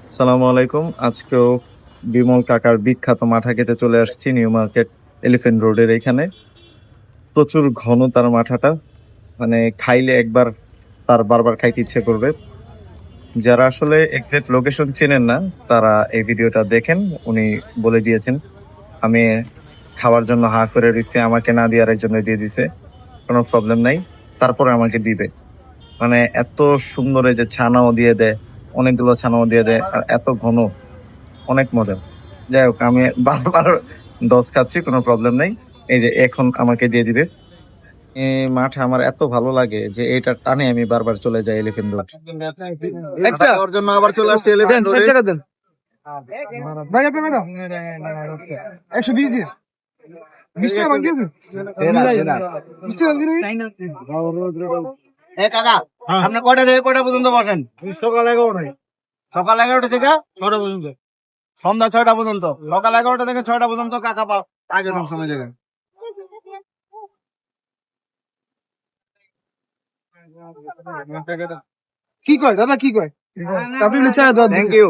আসসালামু আলাইকুম। আজকেও বিমল কাকার বিখ্যাত মাঠা খেতে চলে আসছি নিউ মার্কেট এলিফ্যান্ট রোডের এখানে। প্রচুর ঘন তার মাঠাটা, মানে খাইলে একবার তার বারবার খাইতে ইচ্ছে করবে। যারা আসলে এক্সাক্ট লোকেশন চেনেন না তারা এই ভিডিওটা দেখেন, উনি বলে দিয়েছেন। আমি খাওয়ার জন্য হা করে দিচ্ছি, আমাকে না দিয়ে আরেকজনে দিয়ে দিছে, কোনো প্রবলেম নাই, তারপরে আমাকে দিবে। মানে এত সুন্দর, এই যে ছানাও দিয়ে দেয়, অনেকগুলো ছানাও দিয়ে দেয়, আর এত ঘন, অনেক মজা। যাই হোক, আমি বারবার ডস খাচ্ছি, কোনো প্রবলেম নাই। এই যে এখন আমাকে দিয়ে দিবে। এই মাঠে আমার এত ভালো লাগে যে এটা টানে আমি বারবার চলে যাই এলিফ্যান্ট রোড। একটা ওর জন্য আবার চলে আসছে এলিফ্যান্ট রোডে। 60 টাকা দেন ভাই। আপনি ম্যাডাম 120 দিন 20 টাকা বাকি আছে। 20 টাকা বাকি এ কাকা, আপনি কয়টা থেকে কয়টা পর্যন্ত বসেন? সকাল 11টায় সকাল 11টা থেকে 6টা পর্যন্ত। সন্ধ্যা 6টা পর্যন্ত। সকাল 11টা থেকে 6টা পর্যন্ত কাকা পাও আগে সব সময় দেখেন। কি কয় দাদা, কি কয়? আপনি চা দাও। Thank you.